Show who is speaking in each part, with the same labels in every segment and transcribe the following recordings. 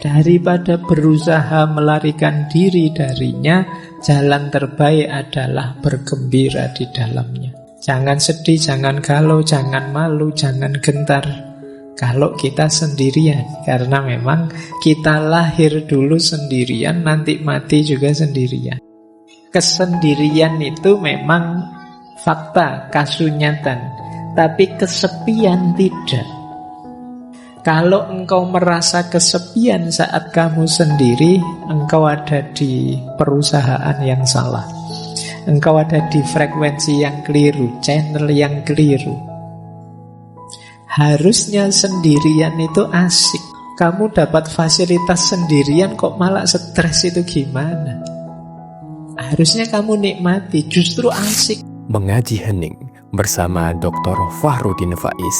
Speaker 1: Daripada berusaha melarikan diri darinya, jalan terbaik adalah bergembira di dalamnya. Jangan sedih, jangan galau, jangan malu, jangan gentar kalau kita sendirian. Karena memang kita lahir dulu sendirian, nanti mati juga sendirian. Kesendirian itu memang fakta, kasunyatan. Tapi kesepian tidak. Kalau engkau merasa kesepian saat kamu sendiri, engkau ada di perusahaan yang salah. Engkau ada di frekuensi yang keliru, channel yang keliru. Harusnya sendirian itu asik. Kamu dapat fasilitas sendirian kok malah stres, itu gimana? Harusnya kamu nikmati, justru asik.
Speaker 2: Mengaji hening bersama Dr. Fahrudin Faiz.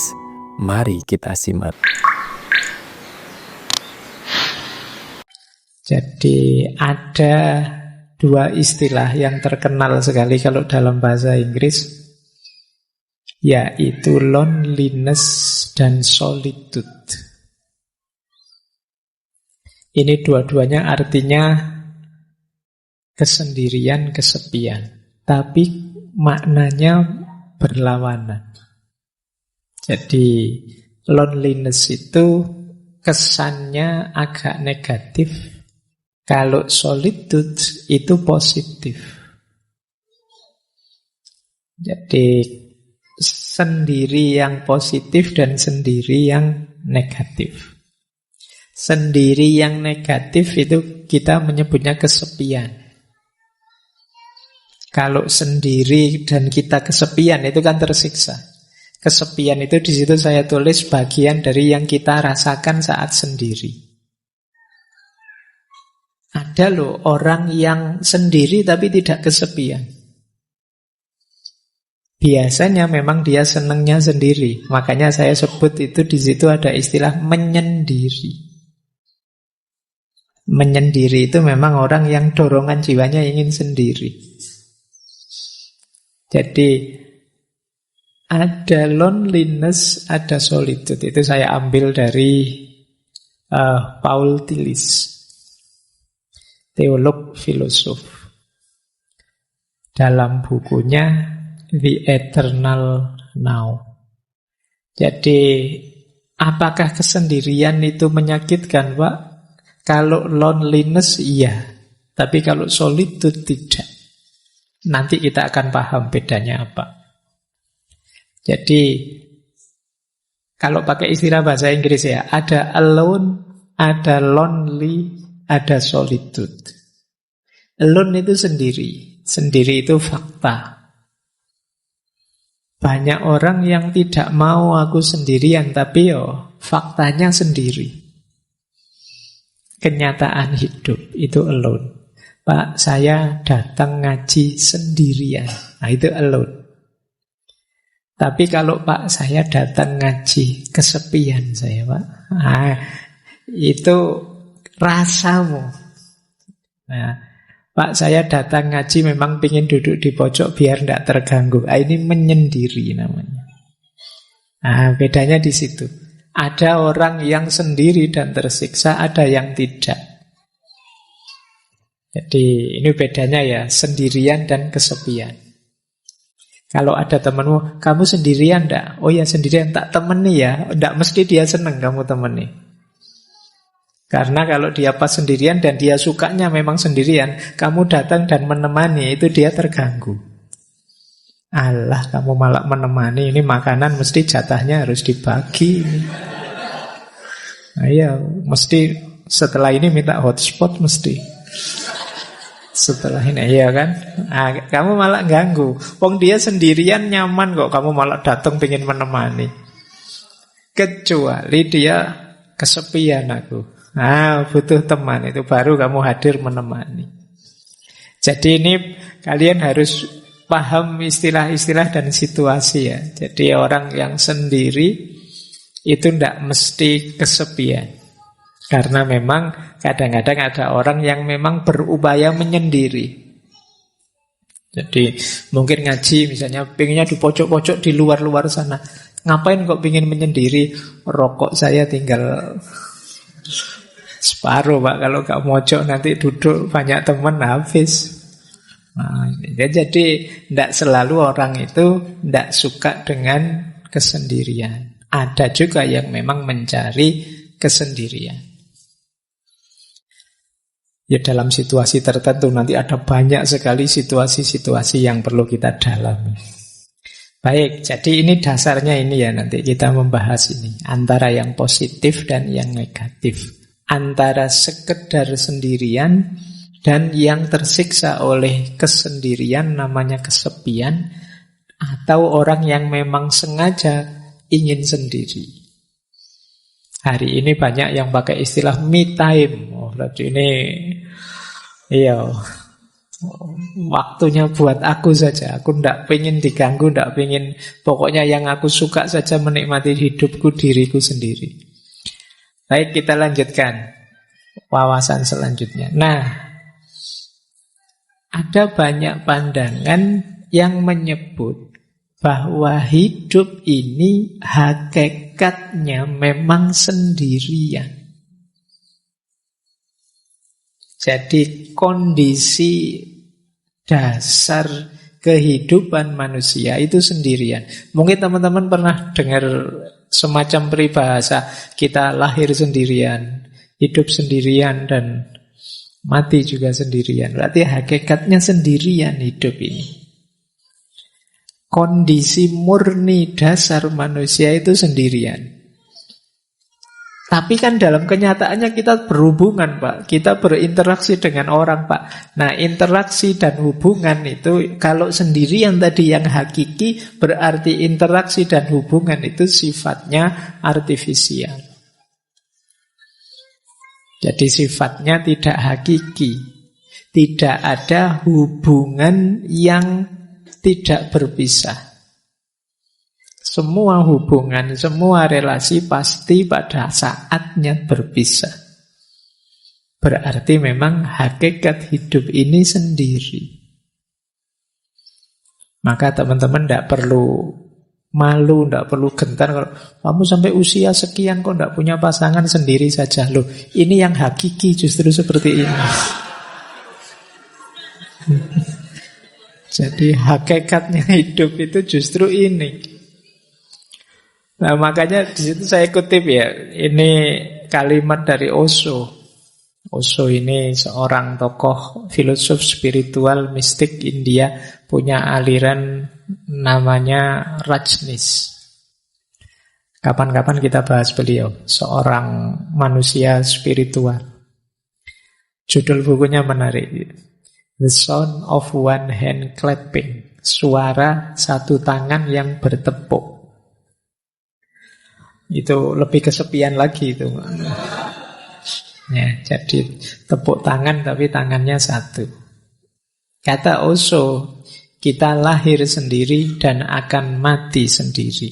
Speaker 2: Mari kita simak.
Speaker 1: Jadi ada dua istilah yang terkenal sekali kalau dalam bahasa Inggris, yaitu loneliness dan solitude. Ini dua-duanya artinya kesendirian, kesepian, tapi maknanya berlawanan. Jadi loneliness itu kesannya agak negatif, kalau solitude itu positif. Jadi sendiri yang positif dan sendiri yang negatif. Sendiri yang negatif itu kita menyebutnya kesepian. Kalau sendiri dan kita kesepian itu kan tersiksa. Kesepian itu di situ saya tulis bagian dari yang kita rasakan saat sendiri. Ada loh orang yang sendiri tapi tidak kesepian. Biasanya memang dia senangnya sendiri. Makanya saya sebut itu di situ ada istilah menyendiri. Menyendiri itu memang orang yang dorongan jiwanya ingin sendiri. Jadi ada loneliness, ada solitude. Itu saya ambil dari Paul Tillich, teolog filosof. Dalam bukunya The Eternal Now. Jadi apakah kesendirian itu menyakitkan, Pak? Kalau loneliness iya, tapi kalau solitude tidak. Nanti kita akan paham bedanya apa. Jadi kalau pakai istilah bahasa Inggris ya, ada alone, ada lonely, ada solitude. Alone itu sendiri. Sendiri itu fakta. Banyak orang yang tidak mau aku sendirian, tapi faktanya sendiri. Kenyataan hidup itu alone. Pak, saya datang ngaji sendirian. Nah, itu alone. Tapi kalau Pak, saya datang ngaji kesepian saya, Pak. Nah, itu rasamu. Nah, Pak, saya datang ngaji memang ingin duduk di pojok biar tidak terganggu. Nah, ini menyendiri namanya. Nah, bedanya di situ. Ada orang yang sendiri dan tersiksa, ada yang tidak. Jadi ini bedanya ya, sendirian dan kesepian. Kalau ada temanmu, kamu sendirian enggak? Oh ya sendirian, tak temani ya. Enggak mesti dia senang kamu temani. Karena kalau dia pas sendirian dan dia sukanya memang sendirian, kamu datang dan menemani, itu dia terganggu. Alah, kamu malah menemani, ini makanan mesti jatahnya harus dibagi. Nah, iya, mesti setelah ini minta hotspot mesti. Setelah ini, iya kan? Nah, kamu malah ganggu. Wong dia sendirian nyaman kok, kamu malah datang pengen menemani. Kecuali dia kesepian aku. Nah, butuh teman, itu baru kamu hadir menemani. Jadi ini kalian harus paham istilah-istilah dan situasi ya. Jadi orang yang sendiri itu tidak mesti kesepian. Karena memang kadang-kadang ada orang yang memang berupaya menyendiri. Jadi mungkin ngaji misalnya pengennya di pojok-pojok di luar-luar sana. Ngapain kok pengen menyendiri? Rokok saya tinggal Separuh Pak, kalau gak mojok nanti duduk banyak teman habis. Nah, jadi tidak selalu orang itu tidak suka dengan kesendirian. Ada juga yang memang mencari kesendirian. Ya dalam situasi tertentu nanti ada banyak sekali situasi-situasi yang perlu kita dalami. Baik, jadi ini dasarnya ini ya, nanti kita membahas ini antara yang positif dan yang negatif. Antara sekedar sendirian dan yang tersiksa oleh kesendirian namanya kesepian, atau orang yang memang sengaja ingin sendiri. Hari ini banyak yang pakai istilah me time. Oh, berarti ini waktunya buat aku saja. Aku tidak pengen diganggu, tidak pengen. Pokoknya yang aku suka saja menikmati hidupku, diriku sendiri. Baik, kita lanjutkan wawasan selanjutnya. Nah, ada banyak pandangan yang menyebut bahwa hidup ini hakikatnya memang sendirian. Jadi kondisi dasar kehidupan manusia itu sendirian. Mungkin teman-teman pernah dengar semacam peribahasa, kita lahir sendirian, hidup sendirian, dan mati juga sendirian. Berarti hakikatnya sendirian hidup ini. Kondisi murni dasar manusia itu sendirian. Tapi kan dalam kenyataannya kita berhubungan, Pak. Kita berinteraksi dengan orang, Pak. Nah, interaksi dan hubungan itu kalau sendirian tadi yang hakiki, berarti interaksi dan hubungan itu sifatnya artifisial. Jadi sifatnya tidak hakiki. Tidak ada hubungan yang tidak berpisah. Semua hubungan, semua relasi pasti pada saatnya berpisah. Berarti memang hakikat hidup ini sendiri. Maka teman-teman tidak perlu malu, tidak perlu gentar kalau kamu sampai usia sekian kok tidak punya pasangan, sendiri saja. Loh, ini yang hakiki justru seperti ini. Jadi hakikatnya hidup itu justru ini. Nah, makanya di situ saya kutip ya, ini kalimat dari Osho. Osho ini seorang tokoh filosof spiritual mistik India, punya aliran namanya Rajneesh. Kapan-kapan kita bahas beliau, seorang manusia spiritual. Judul bukunya menarik, The Sound of One Hand Clapping, suara satu tangan yang bertepuk. Itu lebih kesepian lagi itu. Ya, jadi tepuk tangan tapi tangannya satu. Kata Osho, kita lahir sendiri dan akan mati sendiri.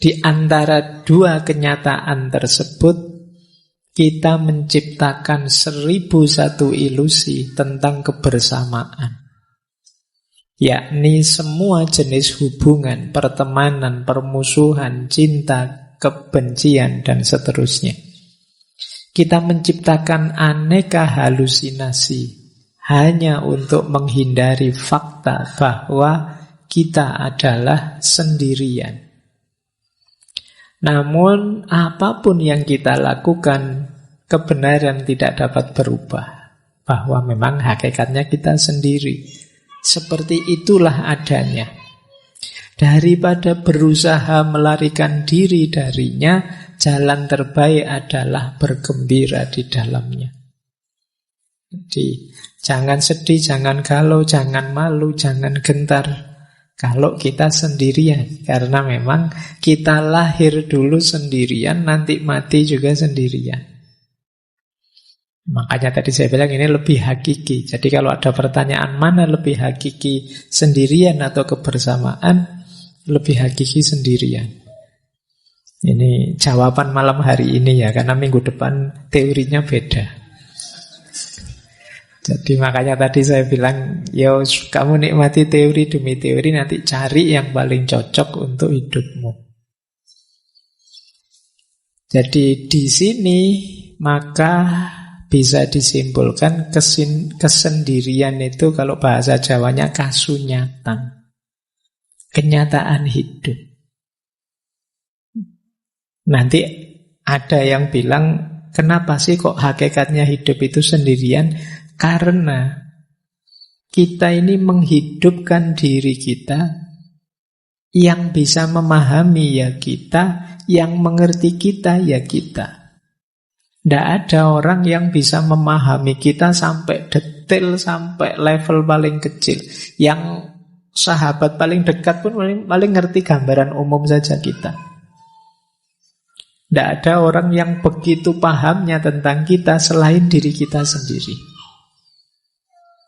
Speaker 1: Di antara dua kenyataan tersebut, kita menciptakan 1001 ilusi tentang kebersamaan. Yakni semua jenis hubungan, pertemanan, permusuhan, cinta, kebencian, dan seterusnya. Kita menciptakan aneka halusinasi hanya untuk menghindari fakta bahwa kita adalah sendirian. Namun apapun yang kita lakukan, kebenaran tidak dapat berubah, bahwa memang hakikatnya kita sendiri. Seperti itulah adanya. Daripada berusaha melarikan diri darinya, jalan terbaik adalah bergembira di dalamnya. Jadi, jangan sedih, jangan galau, jangan malu, jangan gentar kalau kita sendirian. Karena memang kita lahir dulu sendirian, nanti mati juga sendirian. Makanya tadi saya bilang ini lebih hakiki. Jadi kalau ada pertanyaan mana lebih hakiki, sendirian atau kebersamaan, lebih hakiki sendirian. Ini jawaban malam hari ini ya, karena minggu depan teorinya beda. Jadi makanya tadi saya bilang, yo kamu nikmati teori demi teori, nanti cari yang paling cocok untuk hidupmu. Jadi di sini maka bisa disimpulkan kesendirian itu kalau bahasa Jawanya kasunyatan, kenyataan hidup. Nanti ada yang bilang, kenapa sih kok hakikatnya hidup itu sendirian? Karena kita ini menghidupkan diri kita, yang bisa memahami ya kita, yang mengerti kita ya kita. Tidak ada orang yang bisa memahami kita sampai detail, sampai level paling kecil. Yang sahabat paling dekat pun paling ngerti gambaran umum saja kita. Tidak ada orang yang begitu pahamnya tentang kita selain diri kita sendiri.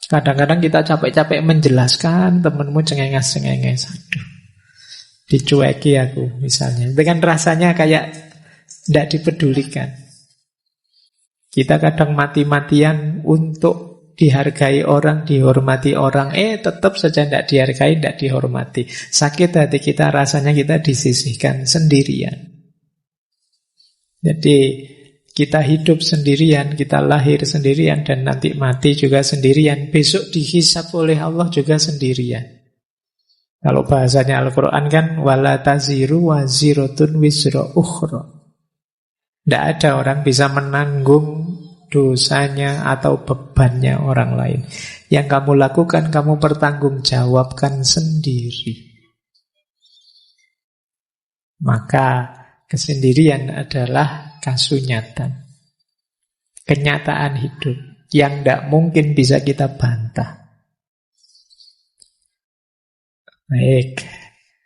Speaker 1: Kadang-kadang kita capek-capek menjelaskan, temanmu cengenges-cengenges. Aduh, dicueki aku misalnya. Dengan rasanya kayak tidak dipedulikan. Kita kadang mati-matian untuk dihargai orang, dihormati orang. Tetap saja tidak dihargai, tidak dihormati. Sakit hati kita, rasanya kita disisihkan sendirian. Jadi kita hidup sendirian, kita lahir sendirian, dan nanti mati juga sendirian. Besok dihisab oleh Allah juga sendirian. Kalau bahasanya Al-Quran kan, wala taziru waziratun wizra ukhra. Tidak ada orang bisa menanggung dosanya atau bebannya orang lain. Yang kamu lakukan, kamu pertanggungjawabkan sendiri. Maka kesendirian adalah kasunyatan, kenyataan hidup yang tidak mungkin bisa kita bantah. Baik,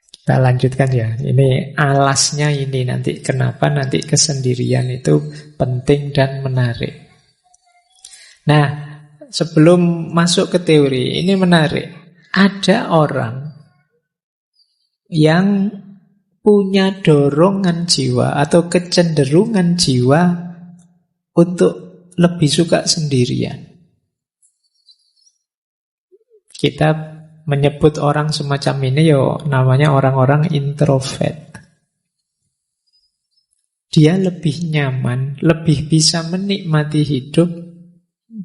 Speaker 1: kita lanjutkan ya. Ini alasnya ini nanti. Kenapa nanti kesendirian itu penting dan menarik. Nah, sebelum masuk ke teori, ini menarik. Ada orang yang punya dorongan jiwa atau kecenderungan jiwa untuk lebih suka sendirian. Kita menyebut orang semacam ini namanya orang-orang introvert. Dia lebih nyaman, lebih bisa menikmati hidup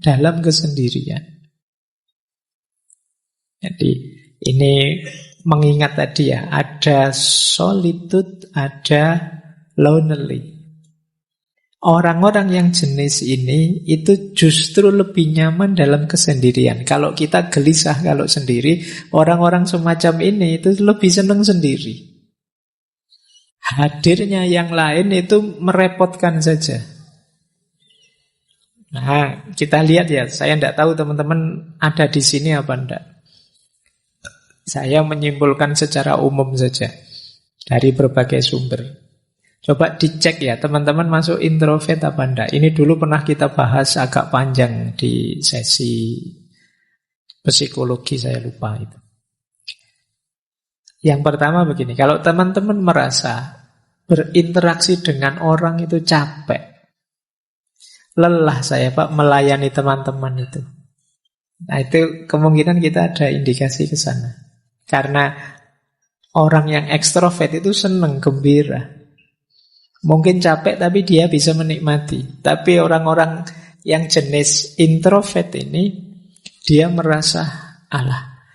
Speaker 1: dalam kesendirian. Jadi ini mengingat tadi ya, ada solitude, ada lonely. Orang-orang yang jenis ini itu justru lebih nyaman dalam kesendirian. Kalau kita gelisah kalau sendiri, orang-orang semacam ini itu lebih senang sendiri. Hadirnya yang lain itu merepotkan saja. Nah, kita lihat ya, saya tidak tahu teman-teman ada di sini apa enggak. Saya menyimpulkan secara umum saja dari berbagai sumber. Coba dicek ya, teman-teman masuk introvert apa enggak. Ini dulu pernah kita bahas agak panjang di sesi psikologi, saya lupa itu. Yang pertama begini, kalau teman-teman merasa berinteraksi dengan orang itu capek, lelah saya Pak melayani teman-teman itu. Nah itu kemungkinan kita ada indikasi ke sana. Karena orang yang ekstrovert itu senang, gembira. Mungkin capek tapi dia bisa menikmati. Tapi orang-orang yang jenis introvert ini, dia merasa, alah,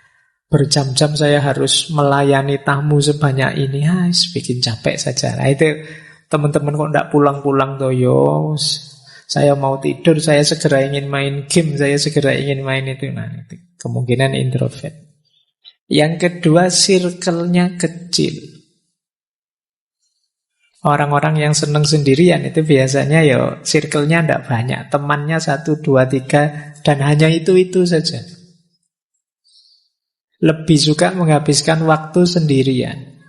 Speaker 1: berjam-jam saya harus melayani tamu sebanyak ini, bikin capek saja. Nah itu teman-teman kok tidak pulang-pulang toh, saya mau tidur, saya segera ingin main game, saya segera ingin main itu. Nah itu kemungkinan introvert. Yang kedua, circle-nya kecil. Orang-orang yang senang sendirian itu biasanya circle-nya tidak banyak. Temannya 1, 2, 3 dan hanya itu saja. Lebih suka menghabiskan waktu sendirian.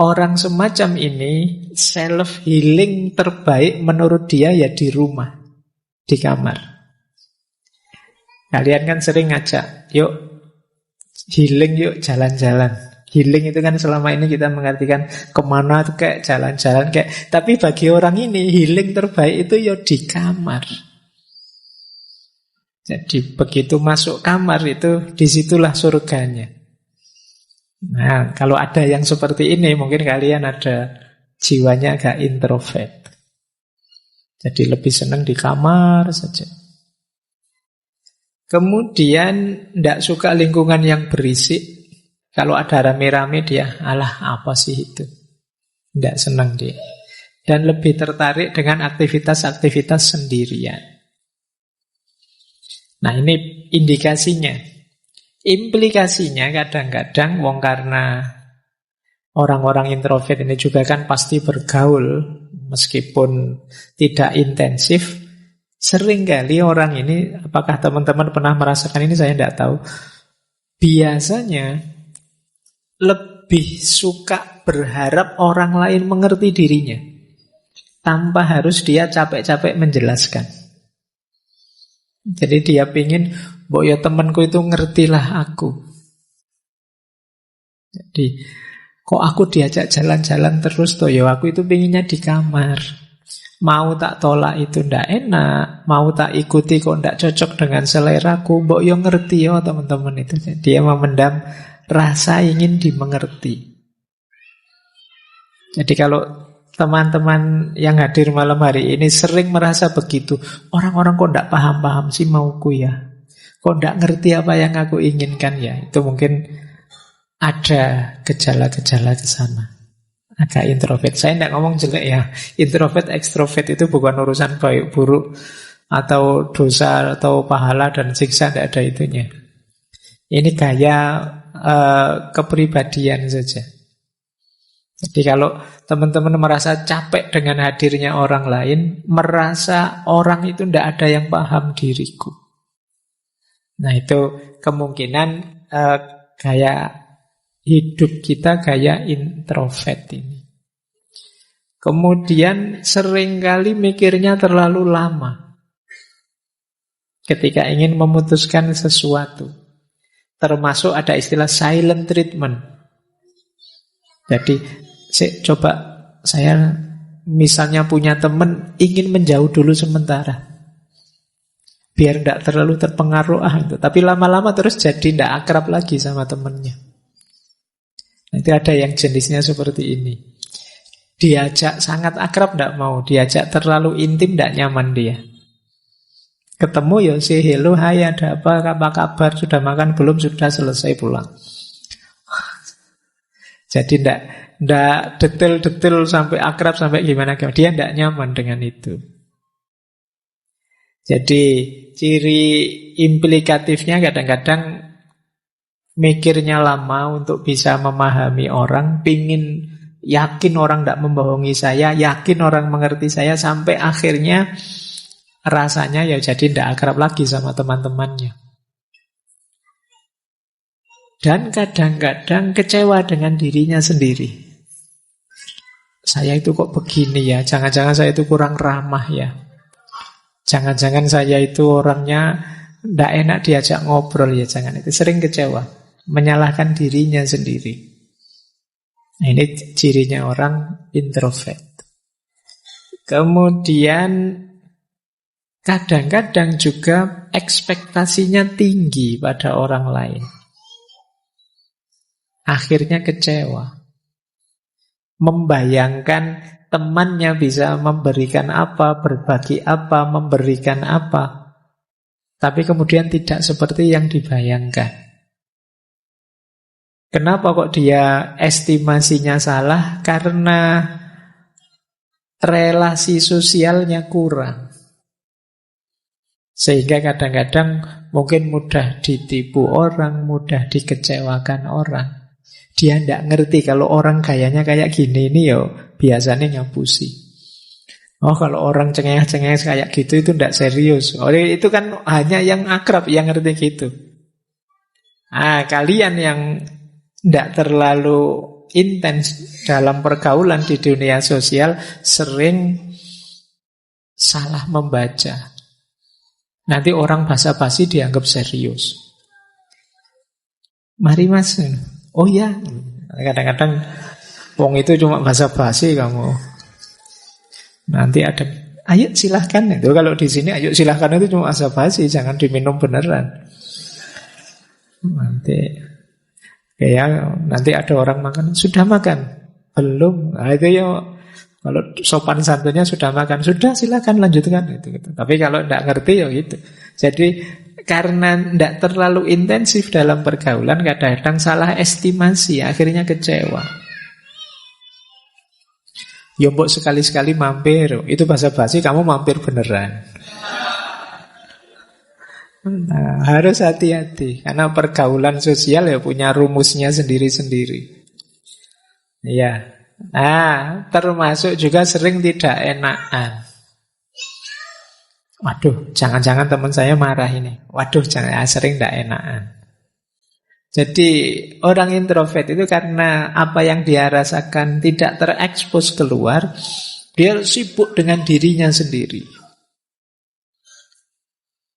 Speaker 1: Orang semacam ini self-healing terbaik menurut dia ya di rumah, di kamar. Kalian kan sering ngajak, yuk healing, yuk jalan-jalan. Healing itu kan selama ini kita mengartikan kemana tuh kayak jalan-jalan kayak. Tapi bagi orang ini healing terbaik itu di kamar. Jadi begitu masuk kamar itu disitulah surganya. Nah kalau ada yang seperti ini mungkin kalian ada jiwanya agak introvert. Jadi lebih senang di kamar saja. Kemudian tidak suka lingkungan yang berisik. Kalau ada rame-rame dia, alah apa sih itu? Tidak senang dia. Dan lebih tertarik dengan aktivitas-aktivitas sendirian. Nah ini indikasinya. Implikasinya kadang-kadang wong karena orang-orang introvert ini juga kan pasti bergaul meskipun tidak intensif. Seringkali orang ini, apakah teman-teman pernah merasakan ini saya tidak tahu, biasanya lebih suka berharap orang lain mengerti dirinya tanpa harus dia capek-capek menjelaskan. Jadi dia pingin, mbok ya temanku itu ngertilah aku. Jadi kok aku diajak jalan-jalan terus toh, ya aku itu pinginnya di kamar. Mau tak tolak itu ndak enak, mau tak ikuti kok ndak cocok dengan seleraku, mbok yo ngerti yo teman-teman itu. Dia memendam rasa ingin dimengerti. Jadi kalau teman-teman yang hadir malam hari ini sering merasa begitu, orang-orang kok ndak paham-paham sih mauku ya, kok ndak ngerti apa yang aku inginkan ya, itu mungkin ada gejala-gejala ke sana. Agak introvert. Saya tidak ngomong jelek ya. Introvert, ekstrovert itu bukan urusan baik buruk atau dosa atau pahala dan siksa, tidak ada itunya. Ini gaya kepribadian saja. Jadi kalau teman-teman merasa capek dengan hadirnya orang lain, merasa orang itu tidak ada yang paham diriku. Nah itu kemungkinan gaya hidup kita gaya introvert ini. Kemudian seringkali mikirnya terlalu lama ketika ingin memutuskan sesuatu. Termasuk ada istilah silent treatment. Jadi coba saya misalnya punya teman ingin menjauh dulu sementara, biar tidak terlalu terpengaruh tapi lama-lama terus jadi tidak akrab lagi sama temannya. Nanti ada yang jenisnya seperti ini. Diajak sangat akrab tidak mau, diajak terlalu intim tidak nyaman dia. Ketemu ya say hello, hai ada apa kabar, sudah makan belum, sudah selesai pulang. Jadi tidak detail-detail sampai akrab sampai gimana. Dia tidak nyaman dengan itu. Jadi ciri implikatifnya kadang-kadang mikirnya lama untuk bisa memahami orang, pingin yakin orang tidak membohongi saya, yakin orang mengerti saya, sampai akhirnya rasanya ya jadi tidak akrab lagi sama teman-temannya. Dan kadang-kadang kecewa dengan dirinya sendiri. Saya itu kok begini ya, jangan-jangan saya itu kurang ramah ya. Jangan-jangan saya itu orangnya tidak enak diajak ngobrol ya, jangan itu. Sering kecewa. Menyalahkan dirinya sendiri. Nah, ini cirinya orang introvert. Kemudian kadang-kadang juga ekspektasinya tinggi pada orang lain. Akhirnya kecewa. Membayangkan temannya bisa memberikan apa, berbagi apa, memberikan apa. Tapi kemudian tidak seperti yang dibayangkan. Kenapa kok dia estimasinya salah? Karena relasi sosialnya kurang. Sehingga kadang-kadang mungkin mudah ditipu orang, mudah dikecewakan orang. Dia tidak ngerti kalau orang gayanya kayak gini ini ya biasanya ngapusi. Oh kalau orang cengeng-cengeng kayak gitu itu tidak serius. Oh itu kan hanya yang akrab yang ngerti gitu. Kalian yang tidak terlalu intens dalam pergaulan di dunia sosial sering salah membaca. Nanti orang basa-basi dianggap serius. Mari mas. Oh ya, kadang-kadang wong itu cuma basa-basi kamu. Nanti ada, ayo silahkan. Itu kalau di sini ayo silahkan itu cuma basa-basi, jangan diminum beneran. Nanti ada orang makan, sudah makan? Belum. Nah, itu ya Kalau sopan santunnya sudah makan, sudah silakan lanjutkan gitu. Tapi kalau tidak ngerti ya gitu. Jadi karena tidak terlalu intensif dalam pergaulan, kadang-kadang salah estimasi, akhirnya kecewa. Ya mbok sekali-sekali mampir, itu basa-basi kamu mampir beneran. Nah, harus hati-hati karena pergaulan sosial ya punya rumusnya sendiri-sendiri. Ya. Nah, termasuk juga sering tidak enakan. Waduh, jangan-jangan teman saya marah ini. Waduh, jangan sering tidak enakan. Jadi orang introvert itu karena apa yang dia rasakan tidak terekspos keluar, dia sibuk dengan dirinya sendiri.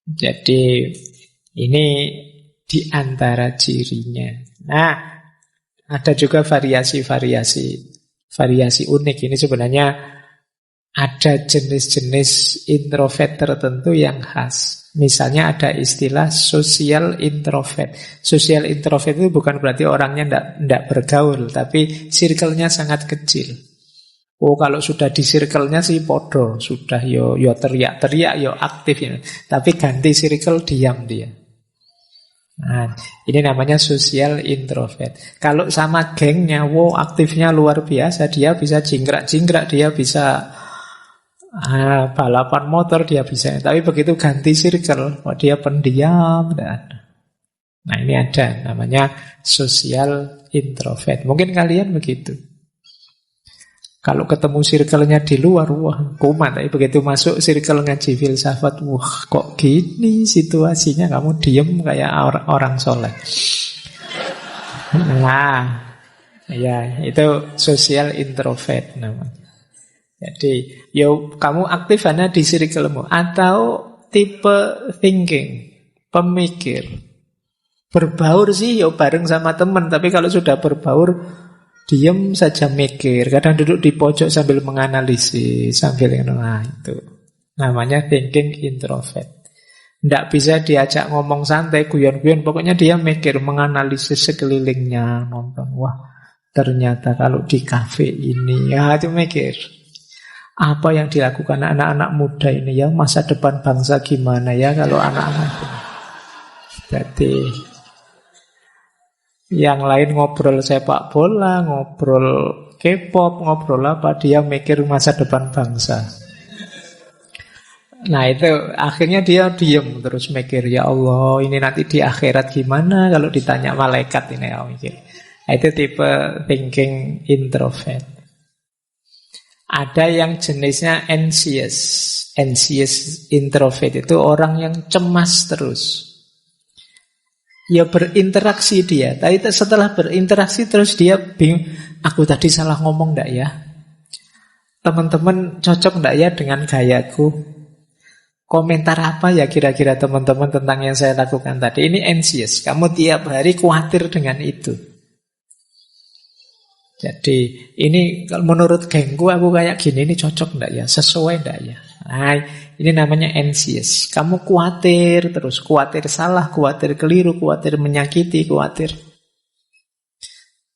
Speaker 1: Jadi ini di antara cirinya. Nah, ada juga variasi unik. Ini sebenarnya ada jenis-jenis introvert tertentu yang khas. Misalnya ada istilah social introvert. Social introvert itu bukan berarti orangnya tidak bergaul, tapi circle-nya sangat kecil. Oh, kalau sudah di circle-nya sih podo, sudah yo teriak-teriak, yo aktif ya. Tapi ganti circle diam dia. Nah, ini namanya social introvert. Kalau sama gengnya, wow aktifnya luar biasa, dia bisa jingkrak-jingkrak, dia bisa balapan motor, dia bisa. Tapi begitu ganti circle, dia pendiam. Nah ini ada, namanya social introvert. Mungkin kalian begitu. Kalau ketemu circle-nya di luar, wah kumat. Tapi begitu masuk circle ngaji filsafat, wah kok gini situasinya, kamu diem kayak orang soleh. Nah, ya itu social introvert namanya. Jadi, kamu aktif hanya di circle-mu. Atau tipe thinking, pemikir. Berbaur sih bareng sama teman, tapi kalau sudah berbaur, diam saja mikir. Kadang duduk di pojok sambil menganalisis, sambil itu. Namanya thinking introvert. Tidak bisa diajak ngomong santai, guyon-guyon. Pokoknya dia mikir, menganalisis sekelilingnya, nonton. Wah, ternyata kalau di kafe ini, ya itu mikir. Apa yang dilakukan anak-anak muda ini ya, masa depan bangsa gimana ya kalau anak-anak ini. Jadi yang lain ngobrol sepak bola, ngobrol K-pop, ngobrol apa, dia mikir masa depan bangsa. Nah itu akhirnya dia diem terus mikir, ya Allah ini nanti di akhirat gimana kalau ditanya malaikat ini ya mikir. Nah, itu tipe thinking introvert. Ada yang jenisnya anxious. Anxious introvert itu orang yang cemas terus. Ya berinteraksi dia, tapi setelah berinteraksi terus dia bingung, aku tadi salah ngomong enggak ya? Teman-teman cocok enggak ya dengan gayaku? Komentar apa ya kira-kira teman-teman tentang yang saya lakukan tadi? Ini anxious, kamu tiap hari khawatir dengan itu. Jadi ini menurut gengku aku kayak gini, ini cocok enggak ya? Sesuai enggak ya? Nah, ini namanya anxious. Kamu khawatir terus, khawatir salah, khawatir keliru, khawatir menyakiti, khawatir.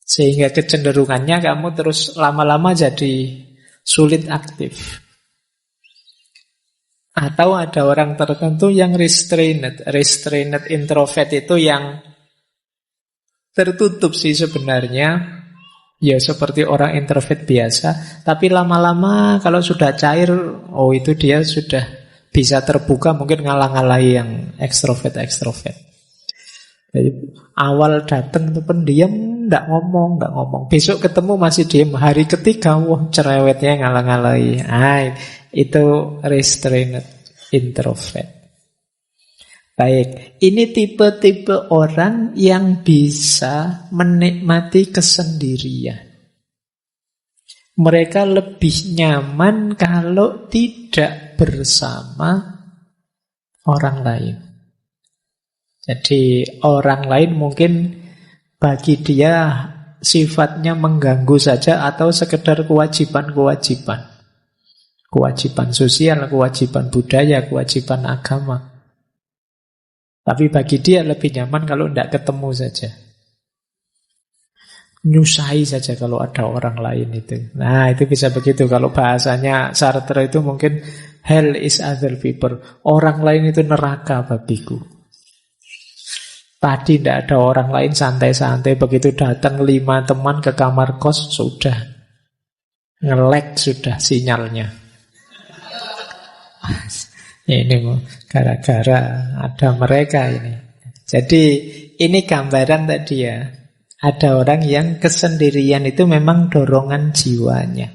Speaker 1: Sehingga kecenderungannya kamu terus lama-lama jadi sulit aktif. Atau ada orang tertentu yang restrained. Restrained introvert itu yang tertutup sih sebenarnya. Ya seperti orang introvert biasa, tapi lama-lama kalau sudah cair, oh itu dia sudah bisa terbuka, mungkin ngalah-ngalahi yang ekstrovert. Jadi awal datang itu pendiam, nggak ngomong. Besok ketemu masih diam, hari ketiga, wah cerewetnya ngalah-ngalahi. Itu restrained introvert. Baik, ini tipe-tipe orang yang bisa menikmati kesendirian. Mereka lebih nyaman kalau tidak bersama orang lain. Jadi orang lain mungkin bagi dia sifatnya mengganggu saja atau sekedar kewajiban-kewajiban. Kewajiban sosial, kewajiban budaya, kewajiban agama. Tapi bagi dia lebih nyaman kalau tidak ketemu saja. nyusahi saja kalau ada orang lain itu. Nah, itu bisa begitu. Kalau bahasanya Sartre itu mungkin hell is other people. Orang lain itu neraka bagiku. Tadi tidak ada orang lain, santai-santai. Begitu datang 5 teman ke kamar kos, sudah nge-lag sudah sinyalnya. Ini gara-gara ada mereka ini. Jadi ini gambaran tadi ya. Ada orang yang kesendirian itu memang dorongan jiwanya.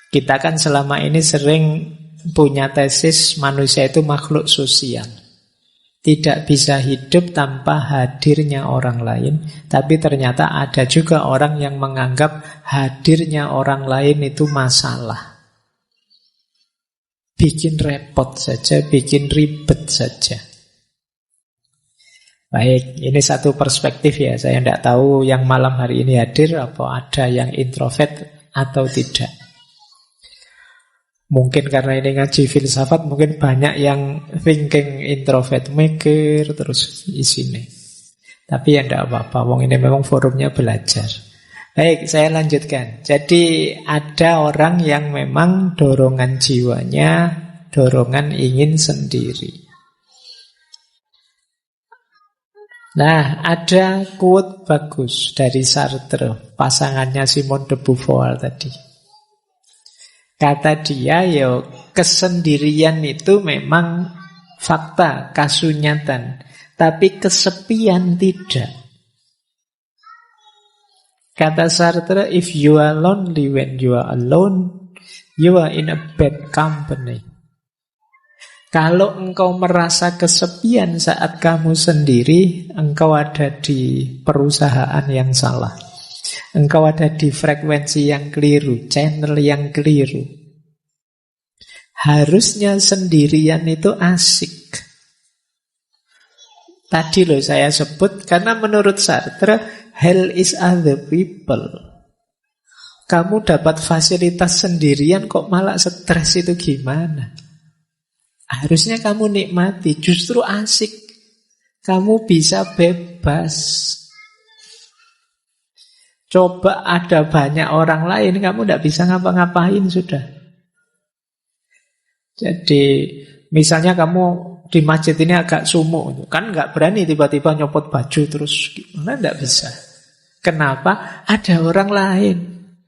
Speaker 1: Kita kan selama ini sering punya tesis manusia itu makhluk sosial. Tidak bisa hidup tanpa hadirnya orang lain. Tapi ternyata ada juga orang yang menganggap hadirnya orang lain itu masalah. Bikin repot saja, bikin ribet saja. Baik, ini satu perspektif ya. Saya tidak tahu yang malam hari ini hadir apa ada yang introvert atau tidak. Mungkin karena ini ngaji filsafat, mungkin banyak yang thinking introvert, mikir terus isinya. Tapi ya tidak apa-apa, wong ini memang forumnya belajar. Baik, saya lanjutkan. Jadi ada orang yang memang dorongan jiwanya, dorongan ingin sendiri. Nah, ada quote bagus dari Sartre, pasangannya Simone de Beauvoir tadi. Kata dia, kesendirian itu memang fakta, kasunyatan. Tapi kesepian tidak. Kata Sartre, if you are lonely when you are alone, you are in a bad company. Kalau engkau merasa kesepian saat kamu sendiri, engkau ada di perusahaan yang salah. Engkau ada di frekuensi yang keliru, channel yang keliru. Harusnya sendirian itu asik. Tadi loh saya sebut, karena menurut Sartre, hell is other people. Kamu dapat fasilitas sendirian kok malah stres itu gimana? Harusnya kamu nikmati, justru asik. Kamu bisa bebas. Coba ada banyak orang lain, kamu tidak bisa ngapa-ngapain sudah. Jadi misalnya kamu di masjid ini agak sumuk, kan nggak berani tiba-tiba nyopot baju terus, gimana nggak bisa. Kenapa? Ada orang lain.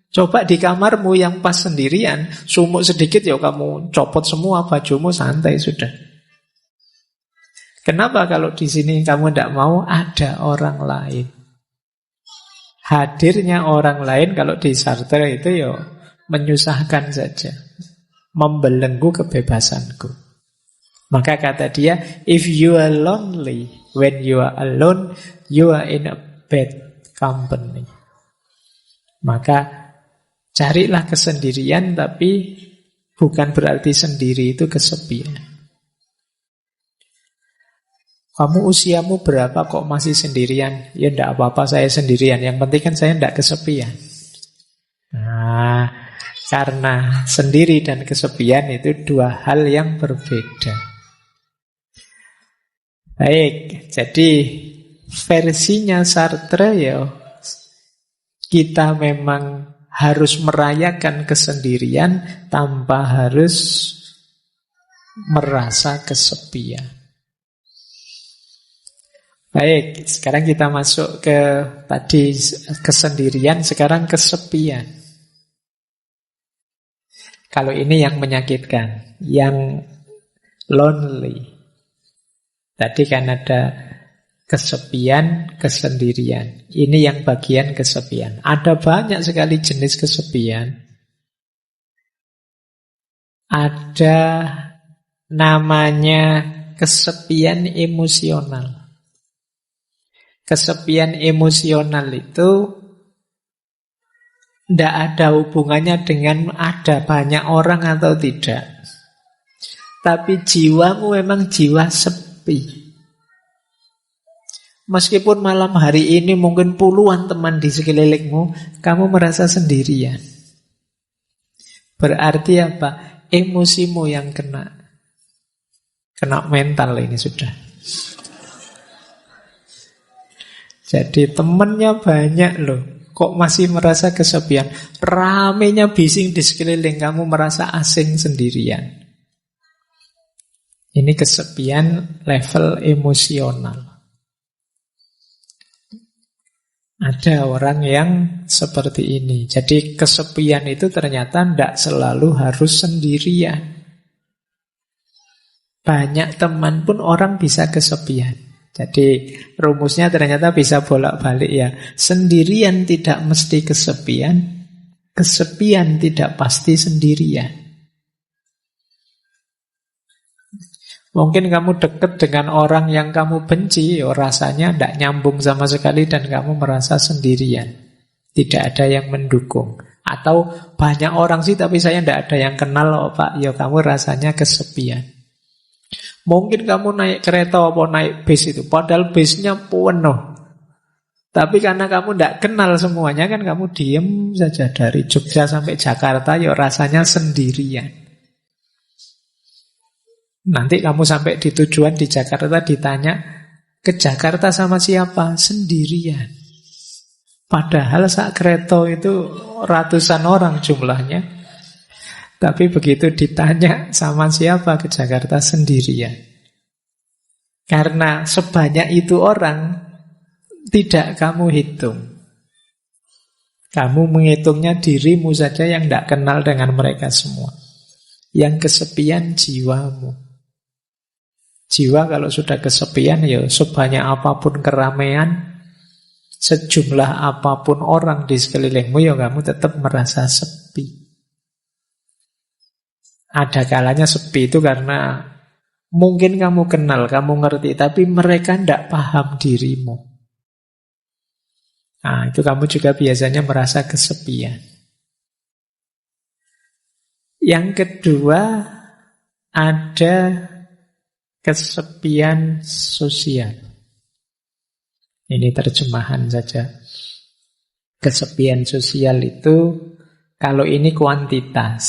Speaker 1: Coba di kamarmu yang pas sendirian, sumuk sedikit ya kamu copot semua bajumu, santai sudah. Kenapa kalau di sini kamu tidak mau? Ada orang lain. Hadirnya orang lain kalau di Sartre itu ya menyusahkan saja, membelenggu kebebasanku. Maka kata dia, if you are lonely when you are alone, you are in a bad company. Maka carilah kesendirian, tapi bukan berarti sendiri itu kesepian. Kamu usiamu berapa kok masih sendirian? Ya tidak apa-apa, saya sendirian. Yang penting kan saya tidak kesepian. Nah, karena sendiri dan kesepian itu dua hal yang berbeda. Baik, jadi versinya Sartre ya, kita memang harus merayakan kesendirian tanpa harus merasa kesepian. Baik, sekarang kita masuk ke tadi kesendirian, sekarang kesepian. Kalau ini yang menyakitkan, yang lonely. Tadi kan ada kesepian, kesendirian. Ini yang bagian kesepian. Ada banyak sekali jenis kesepian. Ada namanya kesepian emosional. Kesepian emosional itu tidak ada hubungannya dengan ada banyak orang atau tidak. Tapi jiwamu memang jiwa sepi. Meskipun malam hari ini mungkin puluhan teman di sekelilingmu, kamu merasa sendirian. Berarti apa? Emosimu yang kena. Kena mental ini sudah. Jadi temennya banyak loh, kok masih merasa kesepian. Ramenya bising di sekeliling, kamu merasa asing sendirian. Ini kesepian level emosional. Ada orang yang seperti ini. Jadi kesepian itu ternyata tidak selalu harus sendirian. Banyak teman pun orang bisa kesepian. Jadi rumusnya ternyata bisa bolak-balik ya. Sendirian tidak mesti kesepian, kesepian tidak pasti sendirian. Mungkin kamu dekat dengan orang yang kamu benci, rasanya tidak nyambung sama sekali dan kamu merasa sendirian. Tidak ada yang mendukung. Atau banyak orang sih tapi saya tidak ada yang kenal, Pak. Ya kamu rasanya kesepian. Mungkin kamu naik kereta atau naik bis itu, padahal bisnya penuh. Tapi karena kamu tidak kenal semuanya kan kamu diem saja dari Jogja sampai Jakarta, ya rasanya sendirian. Nanti kamu sampai di tujuan di Jakarta ditanya, ke Jakarta sama siapa? Sendirian. Padahal sak kereta itu ratusan orang jumlahnya. Tapi begitu ditanya sama siapa, ke Jakarta sendirian. Karena sebanyak itu orang tidak kamu hitung. Kamu menghitungnya dirimu saja yang tidak kenal dengan mereka semua. Yang kesepian jiwamu. Jiwa kalau sudah kesepian ya sebanyak apapun keramaian, sejumlah apapun orang di sekelilingmu ya kamu tetap merasa sepi. Ada kalanya sepi itu karena mungkin kamu kenal, kamu ngerti, tapi mereka tidak paham dirimu. Nah, itu kamu juga biasanya merasa kesepian. Yang kedua, ada kesepian sosial. Ini terjemahan saja. Kesepian sosial itu, kalau ini kuantitas.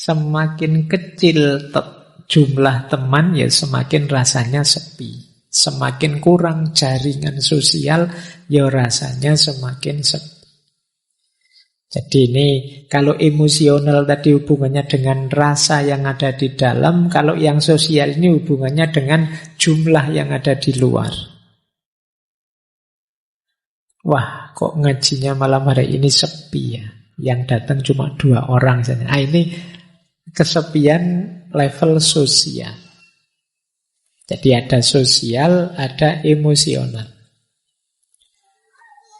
Speaker 1: Semakin kecil jumlah teman ya semakin rasanya sepi. Semakin kurang jaringan sosial ya rasanya semakin sepi. Jadi ini kalau emosional tadi hubungannya dengan rasa yang ada di dalam, kalau yang sosial ini hubungannya dengan jumlah yang ada di luar. Wah, kok ngajinya malam hari ini sepi ya. Yang datang cuma 2 orang saja. Nah, ini kesepian level sosial. Jadi ada sosial, ada emosional.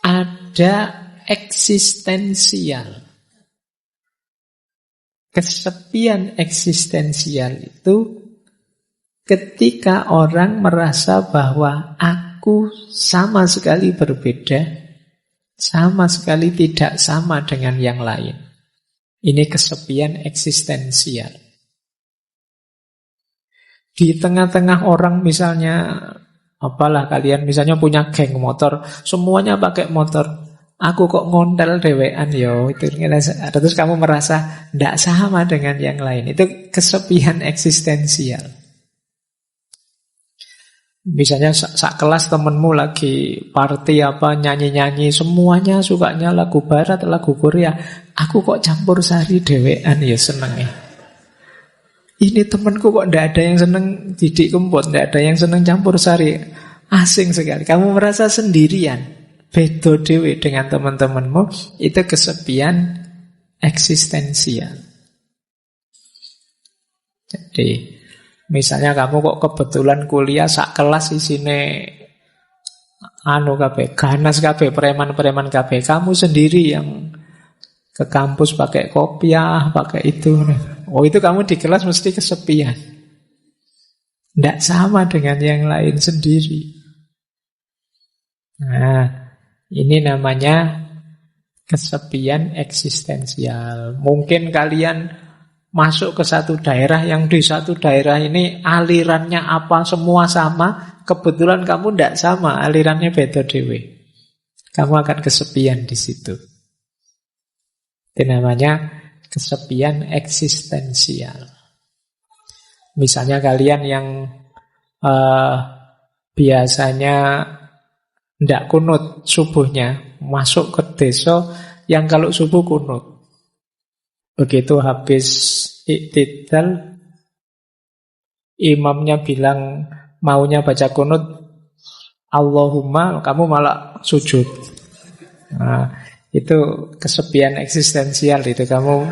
Speaker 1: Ada eksistensial. Kesepian eksistensial itu ketika orang merasa bahwa aku sama sekali berbeda, sama sekali tidak sama dengan yang lain. Ini kesepian eksistensial. Di tengah-tengah orang misalnya, apalah kalian misalnya punya geng motor, semuanya pakai motor. Aku kok ngontel dewean yo, itu terus kamu merasa tidak sama dengan yang lain. Itu kesepian eksistensial. Misalnya sak kelas temenmu lagi party apa nyanyi-nyanyi, semuanya sukanya lagu barat, lagu Korea. Aku kok campur sari dewean ya seneng ya. Ini temenku kok tidak ada yang seneng didik kempot, tidak ada yang seneng campur sari. Asing sekali. Kamu merasa sendirian, beda dewe dengan teman-temanmu. Itu kesepian eksistensial. Jadi misalnya kamu kok kebetulan kuliah sak kelas isine kabeh, ganas kabeh, preman-preman kabeh. Kamu sendiri yang ke kampus pakai kopiah, pakai itu. Oh, itu kamu di kelas mesti kesepian. Tidak sama dengan yang lain sendiri. Nah, ini namanya kesepian eksistensial. Mungkin kalian masuk ke satu daerah yang di satu daerah ini alirannya apa semua sama, kebetulan kamu tidak sama, alirannya beda dewe. Kamu akan kesepian di situ. Itu namanya kesepian eksistensial. Misalnya kalian yang Biasanya ndak kunut subuhnya, masuk ke desa yang kalau subuh kunut. Begitu habis iktidal, imamnya bilang maunya baca kunut, Allahumma, kamu malah sujud. Nah, itu kesepian eksistensial itu. Kamu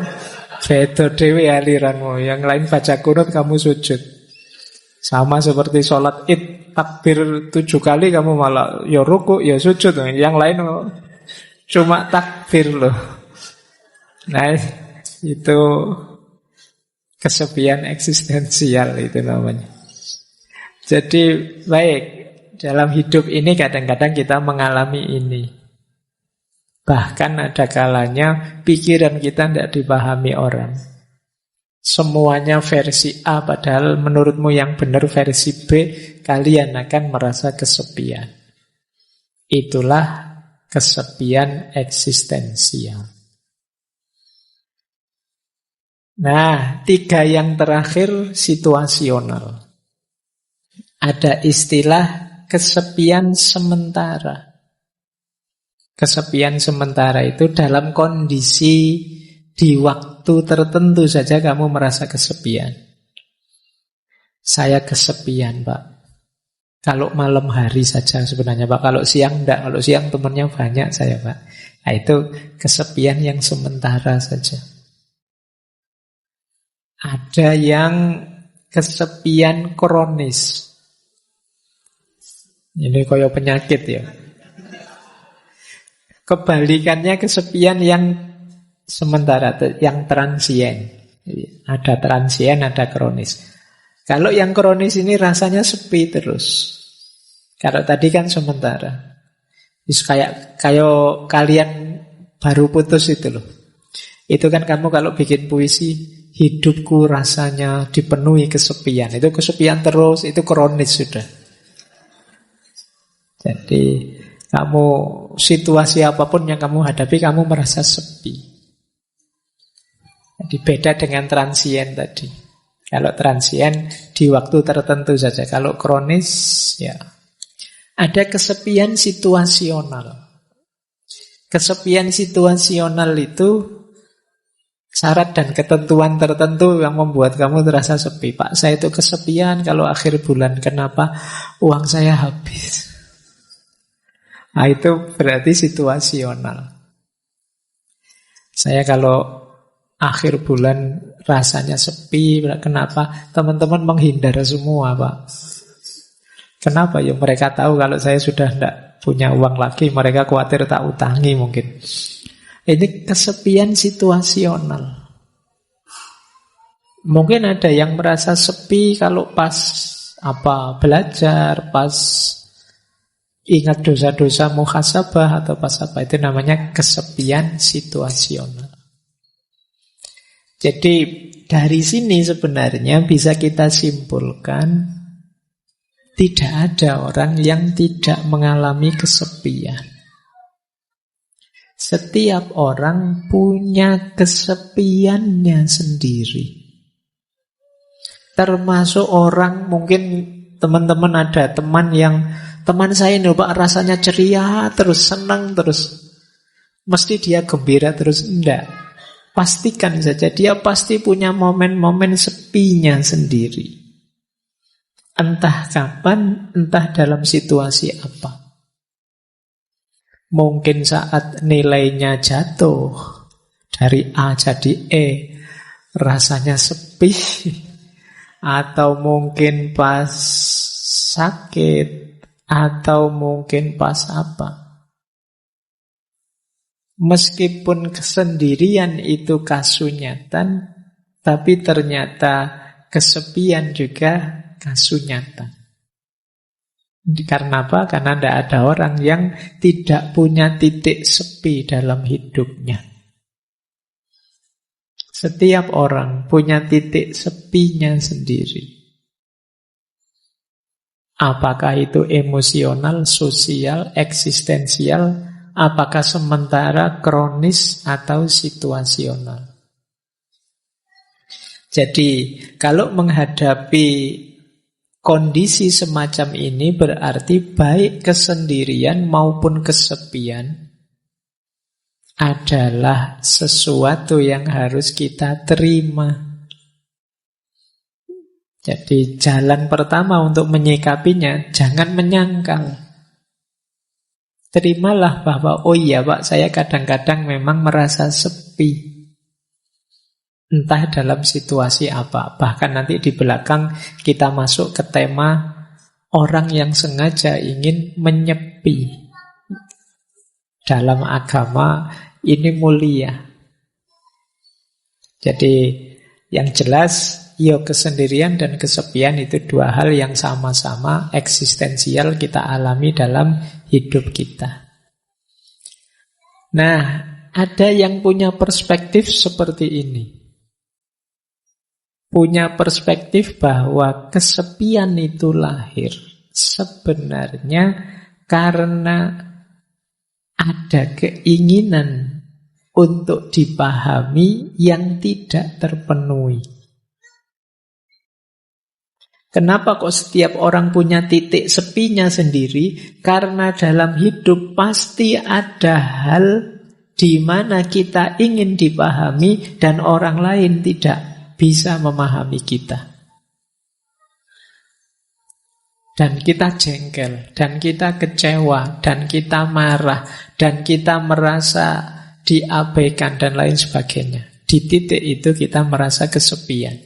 Speaker 1: beda dewe aliranmu. Yang lain baca kunut, kamu sujud. Sama seperti sholat id, takbir 7 kali, kamu malah ya ruku, ya sujud. Yang lain cuma takbir loh. Nah, itu kesepian eksistensial itu namanya. Jadi baik, dalam hidup ini kadang-kadang kita mengalami ini. Bahkan ada kalanya pikiran kita tidak dipahami orang. Semuanya versi A, padahal menurutmu yang benar versi B, kalian akan merasa kesepian. Itulah kesepian eksistensial. Nah, 3 yang terakhir situasional. Ada istilah kesepian sementara. Kesepian sementara itu dalam kondisi di waktu tertentu saja kamu merasa kesepian. Saya kesepian, Pak. Kalau malam hari saja sebenarnya, Pak. Kalau siang enggak. Kalau siang temannya banyak saya, Pak. Nah, itu kesepian yang sementara saja. Ada yang kesepian kronis. Ini kayak penyakit ya. Kebalikannya kesepian yang sementara, yang transien. Ada transien, ada kronis. Kalau yang kronis ini rasanya sepi terus. Kalau tadi kan sementara. Kayak kalian baru putus itu loh. Itu kan kamu kalau bikin puisi, hidupku rasanya dipenuhi kesepian. Itu kesepian terus, itu kronis sudah. Jadi kamu situasi apapun yang kamu hadapi, kamu merasa sepi. Jadi beda dengan transien tadi. Kalau transien di waktu tertentu saja. Kalau kronis ya ada kesepian situasional. Kesepian situasional itu syarat dan ketentuan tertentu yang membuat kamu terasa sepi. Pak, saya itu kesepian kalau akhir bulan. Kenapa? Uang saya habis. Nah, itu berarti situasional. Saya kalau akhir bulan rasanya sepi. Kenapa? Teman-teman menghindar semua, Pak. Kenapa? Ya mereka tahu kalau saya sudah tidak punya uang lagi. Mereka khawatir tak utangi mungkin. Ini kesepian situasional. Mungkin ada yang merasa sepi kalau pas belajar, pas ingat dosa-dosa muhasabah atau pas apa. Itu namanya kesepian situasional. Jadi dari sini sebenarnya bisa kita simpulkan tidak ada orang yang tidak mengalami kesepian. Setiap orang punya kesepiannya sendiri. Termasuk orang, mungkin teman-teman ada teman saya ini Pak rasanya ceria terus, senang terus. Mesti dia gembira terus, enggak. Pastikan saja dia pasti punya momen-momen sepinya sendiri. Entah kapan, entah dalam situasi apa. Mungkin saat nilainya jatuh dari A jadi E, rasanya sepi. Atau mungkin pas sakit, atau mungkin pas apa. Meskipun kesendirian itu kasunyatan, tapi ternyata kesepian juga kasunyatan. Karena apa? Karena tidak ada orang yang tidak punya titik sepi dalam hidupnya. Setiap orang punya titik sepinya sendiri. Apakah itu emosional, sosial, eksistensial, apakah sementara, kronis, atau situasional. Jadi, kalau menghadapi Kondisi semacam ini berarti baik kesendirian maupun kesepian adalah sesuatu yang harus kita terima. Jadi jalan pertama untuk menyikapinya, jangan menyangkal. Terimalah bahwa, oh iya Pak, saya kadang-kadang memang merasa sepi. Entah dalam situasi apa. Bahkan nanti di belakang kita masuk ke tema orang yang sengaja ingin menyepi. Dalam agama ini mulia. Jadi yang jelas, kesendirian dan kesepian itu dua hal yang sama-sama eksistensial kita alami dalam hidup kita. Nah, ada yang punya perspektif seperti ini. Punya perspektif bahwa kesepian itu lahir sebenarnya karena ada keinginan untuk dipahami yang tidak terpenuhi. Kenapa kok setiap orang punya titik sepinya sendiri? Karena dalam hidup pasti ada hal di mana kita ingin dipahami dan orang lain tidak bisa memahami kita. Dan kita jengkel, dan kita kecewa, dan kita marah, dan kita merasa diabaikan dan lain sebagainya. Di titik itu kita merasa kesepian.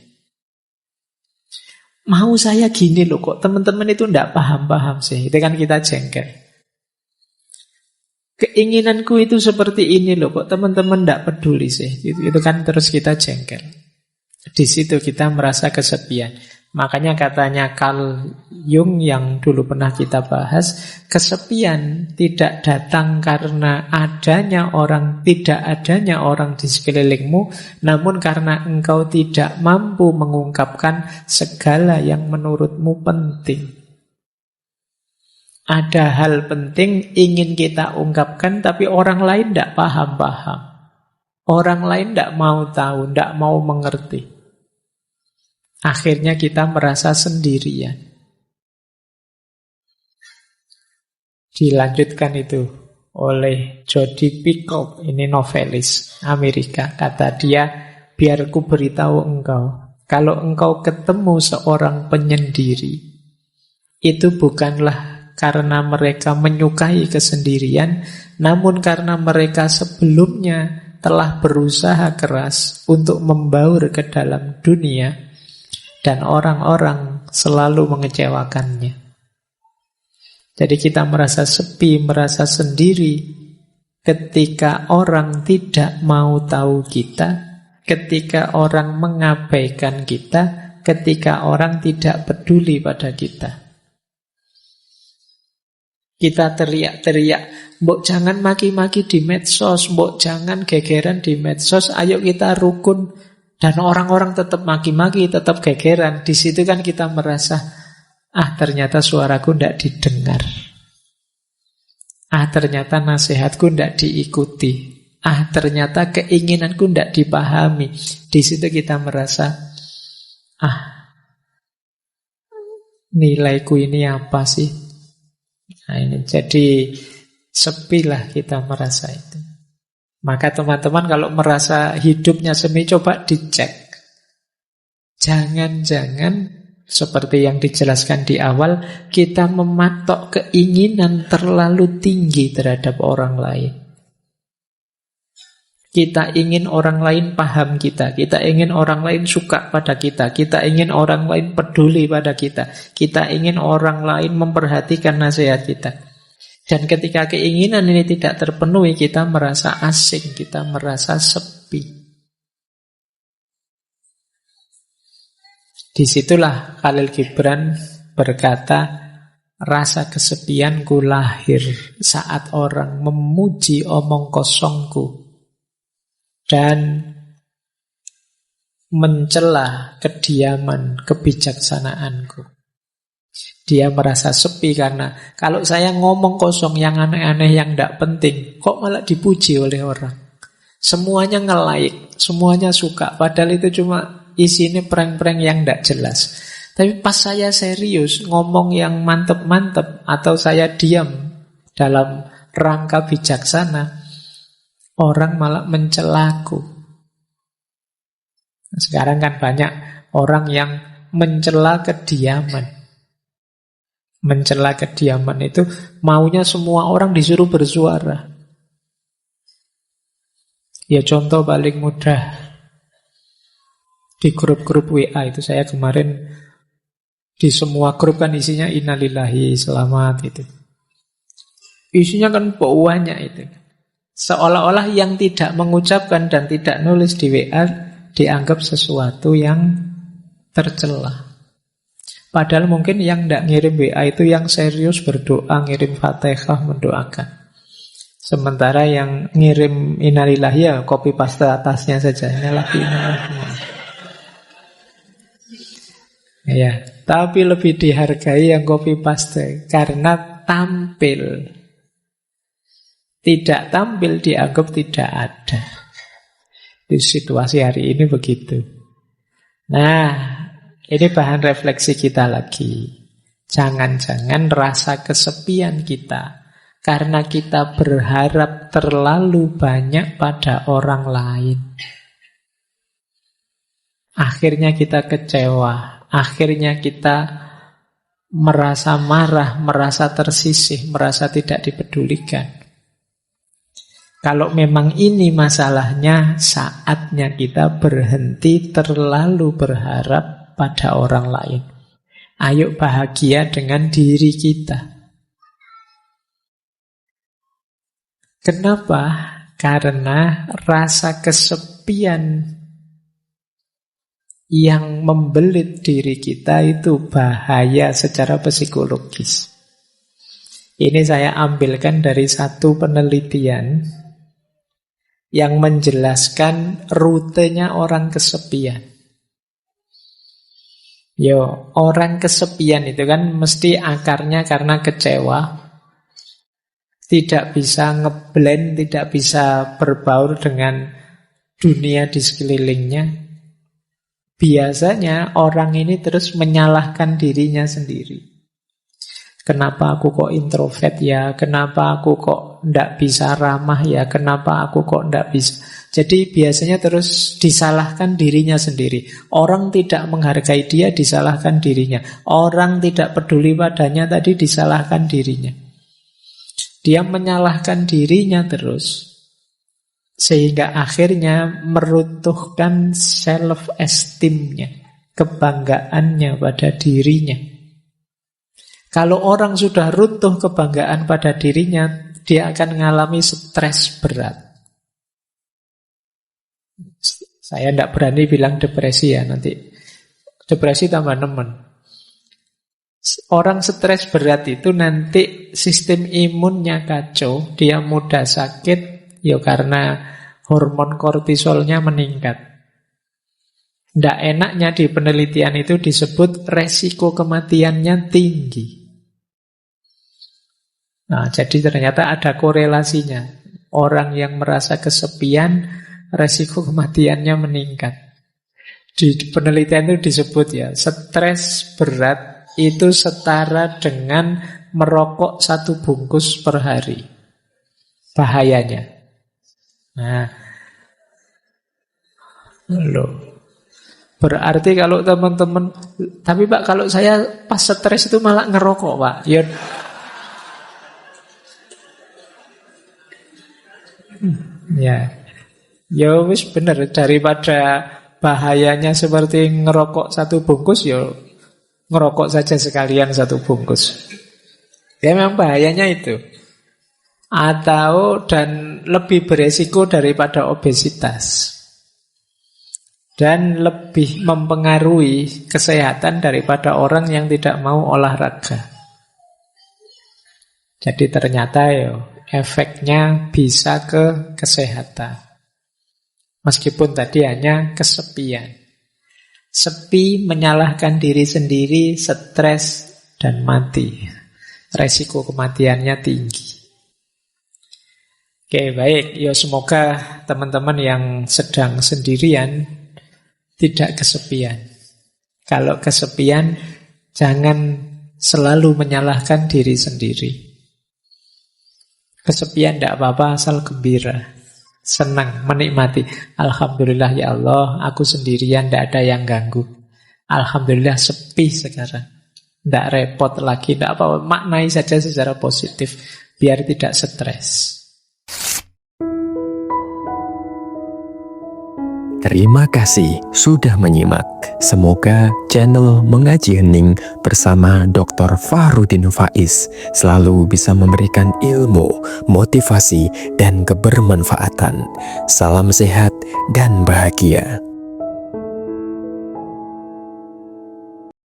Speaker 1: Mau saya gini loh, kok teman-teman itu tidak paham-paham sih. Itu kan kita jengkel. Keinginanku itu seperti ini loh, kok teman-teman tidak peduli sih. Itu kan terus kita jengkel. Di situ kita merasa kesepian. Makanya katanya Carl Jung yang dulu pernah kita bahas, kesepian tidak datang karena tidak adanya orang di sekelilingmu, namun karena engkau tidak mampu mengungkapkan segala yang menurutmu penting. Ada hal penting ingin kita ungkapkan, tapi orang lain tidak paham-paham. Orang lain tidak mau tahu, tidak mau mengerti. Akhirnya kita merasa sendirian. Dilanjutkan itu oleh Jodi Picoult, ini novelis Amerika. Kata dia, biar ku beritahu engkau, kalau engkau ketemu seorang penyendiri, itu bukanlah karena mereka menyukai kesendirian, namun karena mereka sebelumnya telah berusaha keras untuk membaur ke dalam dunia, dan orang-orang selalu mengecewakannya. Jadi kita merasa sepi, merasa sendiri ketika orang tidak mau tahu kita, ketika orang mengabaikan kita, ketika orang tidak peduli pada kita. Kita teriak-teriak, mbok jangan maki-maki di medsos, mbok jangan gegeran di medsos, ayo kita rukun. Dan orang-orang tetap maki-maki, tetap gegeran. Di situ kan kita merasa, ternyata suaraku tidak didengar. Ternyata nasihatku tidak diikuti. Ternyata keinginanku tidak dipahami. Di situ kita merasa, nilaiku ini apa sih? Ini jadi sepilah kita merasa itu. Maka teman-teman kalau merasa hidupnya semi, coba dicek. Jangan-jangan seperti yang dijelaskan di awal, kita mematok keinginan terlalu tinggi terhadap orang lain. Kita ingin orang lain paham kita ingin orang lain suka pada kita ingin orang lain peduli pada kita ingin orang lain memperhatikan nasihat kita. Dan ketika keinginan ini tidak terpenuhi, kita merasa asing, kita merasa sepi. Disitulah Khalil Gibran berkata, rasa kesepianku lahir saat orang memuji omong kosongku dan mencela kediaman kebijaksanaanku. Dia merasa sepi karena kalau saya ngomong kosong yang aneh-aneh yang tidak penting, kok malah dipuji oleh orang. Semuanya nge-like, semuanya suka, padahal itu cuma isinya prank-prank yang tidak jelas. Tapi pas saya serius ngomong yang mantep-mantep atau saya diam dalam rangka bijaksana, orang malah mencelaku. Sekarang kan banyak orang yang mencela kediaman. Mencela kediaman itu maunya semua orang disuruh bersuara. Ya contoh paling mudah, di grup-grup WA itu saya kemarin di semua grup kan isinya innalillahi, selamat itu. Isinya kan banyak itu. Seolah-olah yang tidak mengucapkan dan tidak nulis di WA dianggap sesuatu yang tercela. Padahal mungkin yang tidak ngirim WA itu yang serius berdoa, ngirim Fatihah, mendoakan. Sementara yang ngirim innalillahi ya copy paste atasnya saja. Innalillahi. Ya, tapi lebih dihargai yang copy paste karena tampil. Tidak tampil dianggap tidak ada. Di situasi hari ini begitu. Nah, ini bahan refleksi kita lagi. Jangan-jangan rasa kesepian kita karena kita berharap terlalu banyak pada orang lain. Akhirnya kita kecewa. Akhirnya kita merasa marah, merasa tersisih, merasa tidak dipedulikan. Kalau memang ini masalahnya, saatnya kita berhenti terlalu berharap pada orang lain. Ayo bahagia dengan diri kita. Kenapa? Karena rasa kesepian yang membelit diri kita itu bahaya secara psikologis. Ini saya ambilkan dari satu penelitian yang menjelaskan rutenya orang kesepian. Orang kesepian itu kan mesti akarnya karena kecewa, tidak bisa ngeblend, tidak bisa berbaur dengan dunia di sekelilingnya. Biasanya orang ini terus menyalahkan dirinya sendiri. Kenapa aku kok introvert ya? Kenapa aku kok ndak bisa ramah ya? Kenapa aku kok ndak bisa? Jadi biasanya terus disalahkan dirinya sendiri. Orang tidak menghargai dia, disalahkan dirinya. Orang tidak peduli padanya, tadi disalahkan dirinya. Dia menyalahkan dirinya terus, sehingga akhirnya meruntuhkan self-esteem-nya, kebanggaannya pada dirinya. Kalau orang sudah runtuh kebanggaan pada dirinya, dia akan mengalami stres berat. Saya tidak berani bilang depresi ya, nanti depresi tambah nemen. Orang stres berat itu nanti sistem imunnya kacau, dia mudah sakit, ya karena hormon kortisolnya meningkat. Tidak enaknya di penelitian itu disebut resiko kematiannya tinggi. Nah, jadi ternyata ada korelasinya. Orang yang merasa kesepian, resiko kematiannya meningkat. Di penelitian itu disebut ya, stres berat itu setara dengan merokok 1 bungkus per hari. Bahayanya. Nah, loh. Berarti kalau teman-teman, tapi Pak kalau saya pas stres itu malah ngerokok Pak. Ya wis bener, daripada bahayanya seperti ngerokok 1 bungkus, ya ngerokok saja sekalian 1 bungkus. Ya memang bahayanya itu. Atau dan lebih beresiko daripada obesitas. Dan lebih mempengaruhi kesehatan daripada orang yang tidak mau olahraga. Jadi ternyata efeknya bisa ke kesehatan. Meskipun tadi hanya kesepian. Sepi, menyalahkan diri sendiri, stres, dan mati. Resiko kematiannya tinggi. Oke, baik. Semoga teman-teman yang sedang sendirian tidak kesepian. Kalau kesepian, jangan selalu menyalahkan diri sendiri. Kesepian tidak apa-apa asal gembira, senang, menikmati. Alhamdulillah ya Allah, aku sendirian, tidak ada yang ganggu. Alhamdulillah sepi sekarang. Tidak repot lagi, tidak apa-apa. Maknai saja secara positif, biar tidak stres.
Speaker 2: Terima kasih sudah menyimak. Semoga channel Mengaji Hening bersama Dr. Fahrudin Faiz selalu bisa memberikan ilmu, motivasi, dan kebermanfaatan. Salam sehat dan bahagia.